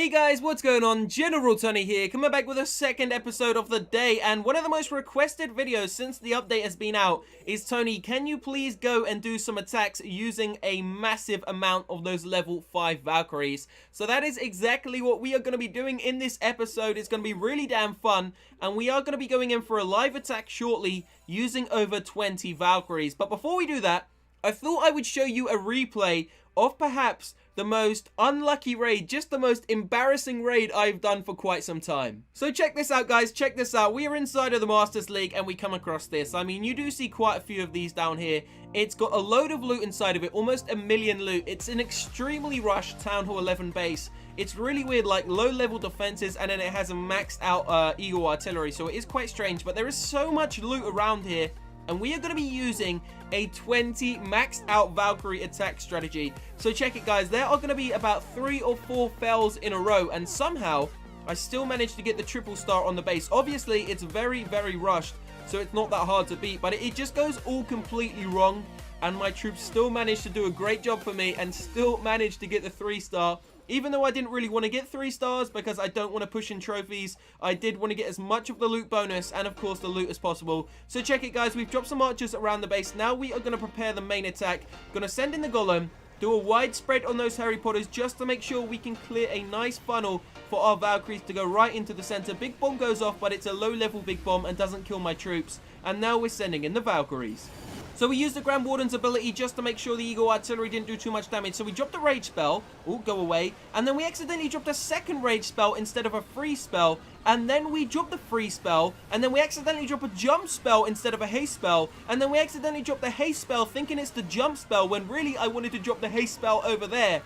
Hey guys, what's going on? General Tony here, coming back with a second episode of the day, and one of the most requested videos since the update has been out is, Tony, can you please go and do some attacks using a massive amount of those level 5 Valkyries? So that is exactly what we are going to be doing in this episode. It's going to be really damn fun, and we are going to be going in for a live attack shortly using over 20 Valkyries. But before we do that, I thought I would show you a replay of perhaps the most unlucky raid, just the most embarrassing raid I've done for quite some time. So check this out, guys, check this out. We are inside of the Masters League and we come across this. I mean, you do see quite a few of these down here. It's got a load of loot inside of it, almost a million loot. It's an extremely rushed Town Hall 11 base. It's really weird, like low-level defenses, and then it has a maxed out Eagle artillery, so it is quite strange, but there is so much loot around here. And we are going to be using a 20 maxed out Valkyrie attack strategy. So check it, guys. There are going to be about 3 or 4 fells in a row. And somehow, I still managed to get the triple star on the base. Obviously, it's very, very rushed. So it's not that hard to beat. But it just goes all completely wrong. And my troops still managed to do a great job for me. And still managed to get the 3-star. Even though I didn't really want to get 3 stars because I don't want to push in trophies, I did want to get as much of the loot bonus and of course the loot as possible. So check it, guys, we've dropped some archers around the base. Now we are going to prepare the main attack. Going to send in the golem, do a wide spread on those Harry Potters just to make sure we can clear a nice funnel for our Valkyries to go right into the center. Big bomb goes off, but it's a low level big bomb and doesn't kill my troops. And now we're sending in the Valkyries. So we used the Grand Warden's ability just to make sure the Eagle artillery didn't do too much damage. So we dropped a rage spell. Oh, go away. And then we accidentally dropped a second rage spell instead of a free spell. And then we dropped the free spell. And then we accidentally dropped a jump spell instead of a haste spell. And then we accidentally dropped the haste spell thinking it's the jump spell when really I wanted to drop the haste spell over there.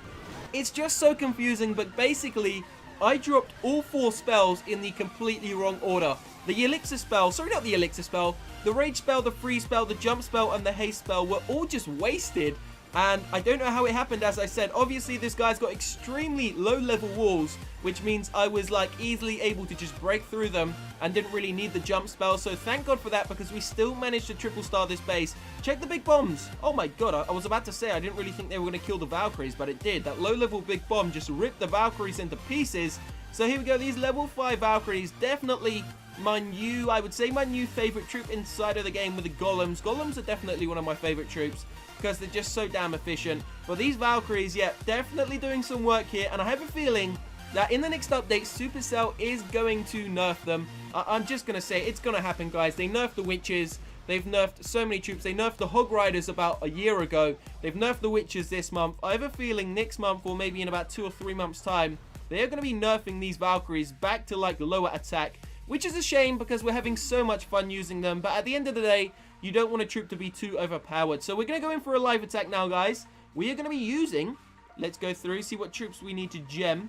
It's just so confusing, but basically I dropped all 4 spells in the completely wrong order. The Elixir spell, sorry, not the Elixir spell, the Rage spell, the Free spell, the Jump spell, and the Haste spell were all just wasted. And I don't know how it happened, as I said. Obviously, this guy's got extremely low-level walls, which means I was, like, easily able to just break through them and didn't really need the Jump spell. So thank God for that, because we still managed to triple star this base. Check the big bombs. Oh my God, I was about to say I didn't really think they were going to kill the Valkyries, but it did. That low-level big bomb just ripped the Valkyries into pieces. So here we go. These level 5 Valkyries, definitely I would say my new favorite troop inside of the game with the golems. Golems are definitely one of my favorite troops because they're just so damn efficient. But these Valkyries, yeah, definitely doing some work here. And I have a feeling that in the next update, Supercell is going to nerf them. I'm just going to say it's going to happen, guys. They nerfed the witches. They've nerfed so many troops. They nerfed the hog-riders about a year ago. They've nerfed the witches this month. I have a feeling next month, or maybe in about 2 or 3 months' time, they are going to be nerfing these Valkyries back to like lower attack. Which is a shame because we're having so much fun using them. But at the end of the day, you don't want a troop to be too overpowered. So we're going to go in for a live attack now, guys. We are going to be using, let's go through, see what troops we need to gem.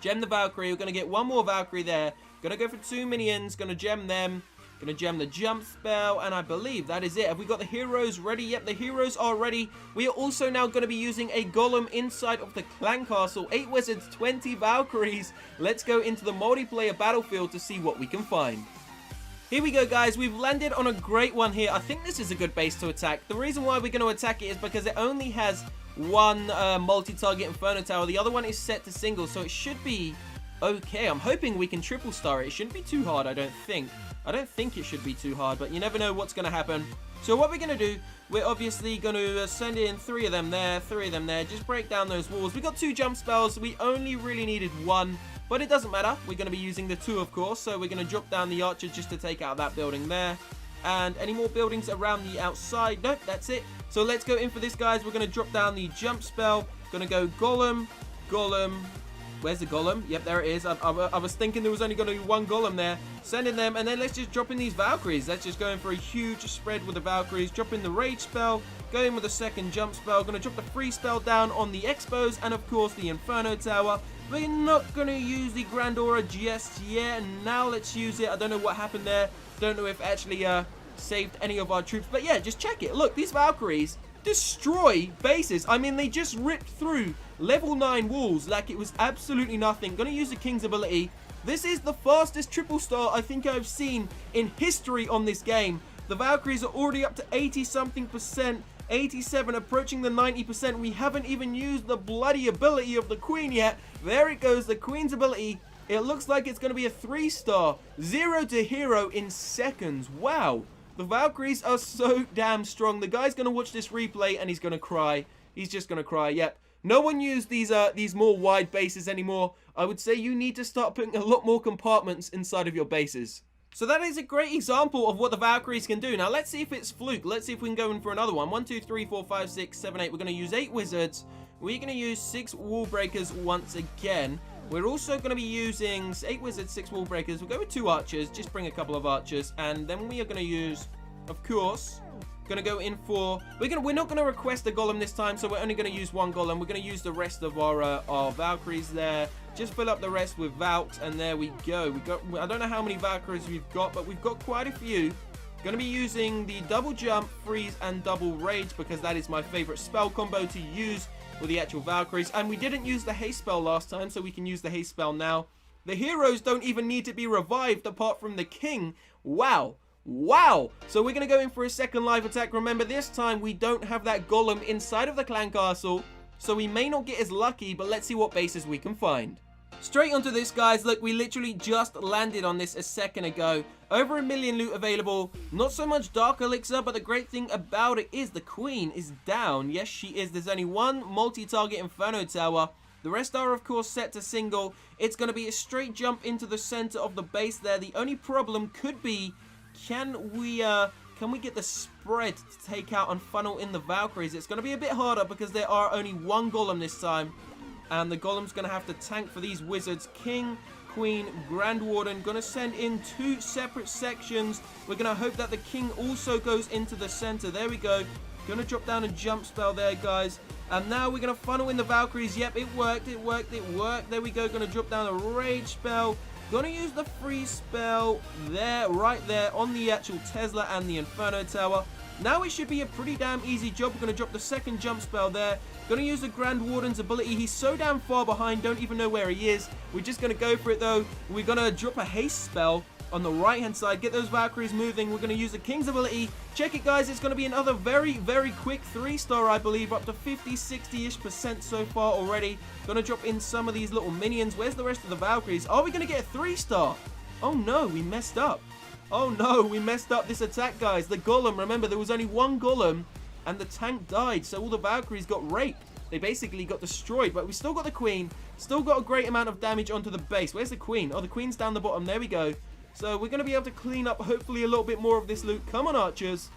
Gem the Valkyrie. We're going to get 1 more Valkyrie there. Going to go for 2 minions. Going to gem them. Going to gem the jump spell, and I believe that is it. Have we got the heroes ready? Yep, the heroes are ready. We are also now going to be using a golem inside of the clan castle. 8 wizards, 20 Valkyries. Let's go into the multiplayer battlefield to see what we can find. Here we go, guys. We've landed on a great one here. I think this is a good base to attack. The reason why we're going to attack it is because it only has 1 multi-target Inferno Tower. The other one is set to single, so it should be okay. I'm hoping we can triple star it. It shouldn't be too hard, I don't think. I don't think it should be too hard, but you never know what's going to happen. So what we're going to do, we're obviously going to send in 3 of them there, 3 of them there. Just break down those walls. We got 2 jump spells. We only really needed 1, but it doesn't matter. We're going to be using the 2, of course. So we're going to drop down the archer just to take out that building there. And any more buildings around the outside? Nope, that's it. So let's go in for this, guys. We're going to drop down the jump spell. Going to go golem, golem. Where's the golem? Yep, there it is. I was thinking there was only going to be 1 golem there. Sending them, and then let's just drop in these Valkyries. Let's just go in for a huge spread with the Valkyries. Drop in the rage spell. Go in with a second jump spell. Going to drop the free spell down on the Expos, and of course the Inferno Tower. We're not going to use the Grand Aura just yet. Now let's use it. I don't know what happened there. Don't know if it actually saved any of our troops. But yeah, just check it. Look, these Valkyries destroy bases. I mean, they just ripped through level 9 walls like it was absolutely nothing. Gonna use the King's ability. This is the fastest triple star I think I've seen in history on this game. The Valkyries are already up to 80-something%. 87, approaching the 90%. We haven't even used the bloody ability of the queen yet. There it goes, the queen's ability. It looks like it's going to be a 3-star. 0 to hero in seconds. Wow. The Valkyries are so damn strong. The guy's going to watch this replay and he's going to cry. He's just going to cry. Yep. No one used these more wide bases anymore. I would say you need to start putting a lot more compartments inside of your bases. So that is a great example of what the Valkyries can do. Now, let's see if it's fluke. Let's see if we can go in for another one. 1, 2, 3, 4, 5, 6, 7, 8. We're going to use 8 wizards. We're going to use 6 wall breakers once again. We're also going to be using 8 wizards, 6 wall breakers. We'll go with 2 archers. Just bring a couple of archers. And then we are going to use, of course, going to go in for... We're not going to request a golem this time, so we're only going to use 1 golem. We're going to use the rest of our Valkyries there. Just fill up the rest with Valks, and there we go. I don't know how many Valkyries we've got, but we've got quite a few. Going to be using the double jump, freeze, and double rage, because that is my favorite spell combo to use with the actual Valkyries. And we didn't use the haste spell last time, so we can use the haste spell now. The heroes don't even need to be revived apart from the king. Wow. Wow. So we're going to go in for a second live attack. Remember, this time we don't have that golem inside of the clan castle, so we may not get as lucky, but let's see what bases we can find. Straight onto this, guys. Look, we literally just landed on this a second ago. Over 1 million loot available. Not so much dark elixir, but the great thing about it is the queen is down. Yes, she is. There's only 1 multi-target inferno tower. The rest are, of course, set to single. It's going to be a straight jump into the center of the base there. The only problem could be, can we get the spread to take out and funnel in the Valkyries? It's going to be a bit harder because there are only 1 golem this time. And the golem's going to have to tank for these wizards. King, Queen, Grand Warden. Going to send in 2 separate sections. We're going to hope that the king also goes into the center. There we go. Going to drop down a jump spell there, guys. And now we're going to funnel in the Valkyries. Yep, it worked, it worked, it worked. There we go. Going to drop down a rage spell. Going to use the freeze spell there, right there on the actual Tesla and the Inferno Tower. Now it should be a pretty damn easy job. We're going to drop the second jump spell there. Going to use the Grand Warden's ability. He's so damn far behind, don't even know where he is. We're just going to go for it, though. We're going to drop a haste spell on the right-hand side. Get those Valkyries moving. We're going to use the King's ability. Check it, guys. It's going to be another very, very quick 3-star, I believe. Up to 50, 60-ish% so far already. Going to drop in some of these little minions. Where's the rest of the Valkyries? Are we going to get a 3-star? Oh, no. We messed up. Oh, no. We messed up this attack, guys. The golem. Remember, there was only 1 golem. And the tank died, so all the Valkyries got raped. They basically got destroyed, but we still got the queen. Still got a great amount of damage onto the base. Where's the queen? Oh, the queen's down the bottom. There we go. So we're going to be able to clean up, hopefully, a little bit more of this loot. Come on, archers.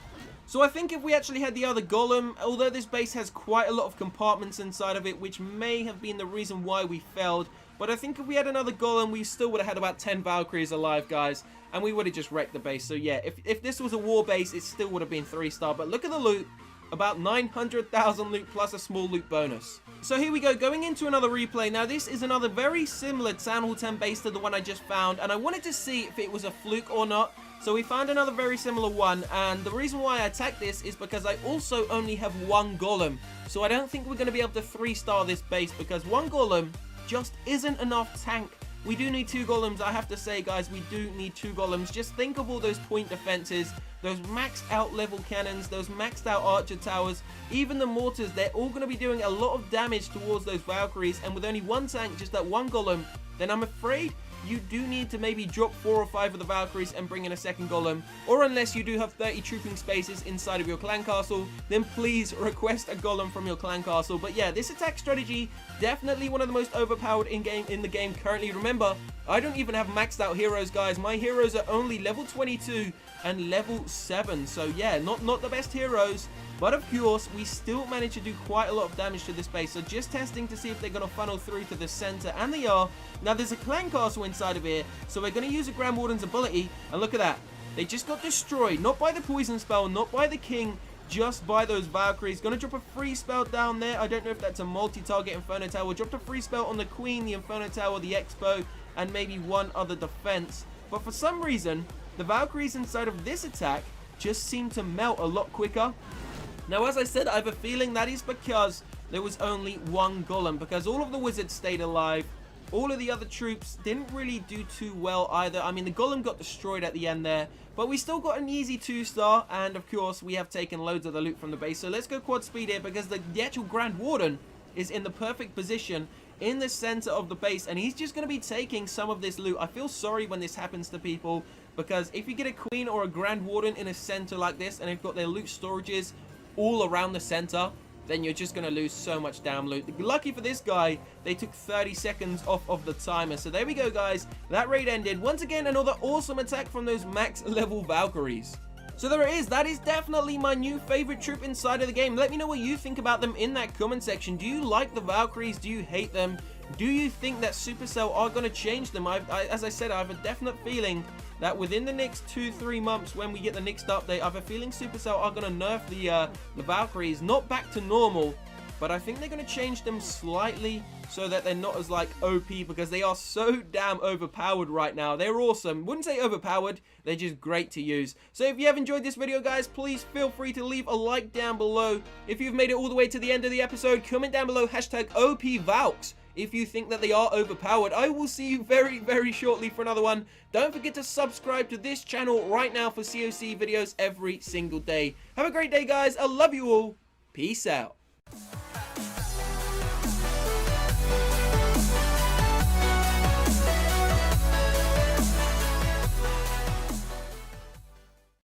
So I think if we actually had the other golem, although this base has quite a lot of compartments inside of it, which may have been the reason why we failed, but I think if we had another golem, we still would have had about 10 Valkyries alive, guys, and we would have just wrecked the base. So yeah, if this was a war base, it still would have been 3-star, but look at the loot. About 900,000 loot plus a small loot bonus. So here we go, going into another replay. Now this is another very similar Town Hall 10 base to the one I just found, and I wanted to see if it was a fluke or not. So we found another very similar one, and the reason why I attacked this is because I also only have 1 golem. So I don't think we're going to be able to 3-star this base because 1 golem just isn't enough tank. We do need 2 golems, I have to say, guys, we do need 2 golems. Just think of all those point defenses, those maxed out level cannons, those maxed out archer towers, even the mortars. They're all going to be doing a lot of damage towards those Valkyries, and with only 1 tank, just that 1 golem, then I'm afraid you do need to maybe drop 4 or 5 of the Valkyries and bring in a second golem, or unless you do have 30 trooping spaces inside of your clan castle, then please request a golem from your clan castle. But yeah, this attack strategy, definitely one of the most overpowered in the game currently. Remember, I don't even have maxed out heroes, guys. My heroes are only level 22 and level 7, so yeah, not the best heroes. But of course, we still managed to do quite a lot of damage to this base. So just testing to see if they're going to funnel through to the center. And they are. Now there's a clan castle inside of here. So we're going to use a Grand Warden's ability. And look at that. They just got destroyed. Not by the poison spell. Not by the king. Just by those Valkyries. Going to drop a free spell down there. I don't know if that's a multi-target Inferno Tower. Dropped a free spell on the Queen, the Inferno Tower, the Expo. And maybe 1 other defense. But for some reason, the Valkyries inside of this attack just seem to melt a lot quicker. Now, as I said, I have a feeling that is because there was only 1 golem, because all of the wizards stayed alive. all of the other troops didn't really do too well either. I mean, the golem got destroyed at the end there, but we still got an easy 2-star, and of course, we have taken loads of the loot from the base. So let's go quad speed here, because the actual Grand Warden is in the perfect position in the center of the base, and he's just going to be taking some of this loot. I feel sorry when this happens to people, because if you get a Queen or a Grand Warden in a center like this, and they've got their loot storages all around the center, then you're just going to lose so much damn loot. Lucky for this guy, they took 30 seconds off of the timer. So there we go, guys. That raid ended. Once again, another awesome attack from those max level Valkyries. So there it is. That is definitely my new favorite troop inside of the game. Let me know what you think about them in that comment section. Do you like the Valkyries? Do you hate them? Do you think that Supercell are going to change them? As I said, I have a definite feeling that within the next 2-3 months, when we get the next update, I have a feeling Supercell are going to nerf the Valkyries. Not back to normal, but I think they're going to change them slightly so that they're not as like OP, because they are so damn overpowered right now. They're awesome. Wouldn't say overpowered, they're just great to use. So if you have enjoyed this video, guys, please feel free to leave a like down below. If you've made it all the way to the end of the episode, comment down below #OPValks if you think that they are overpowered. I will see you very, very shortly for another one. Don't forget to subscribe to this channel right now for COC videos every single day. Have a great day, guys. I love you all. Peace out.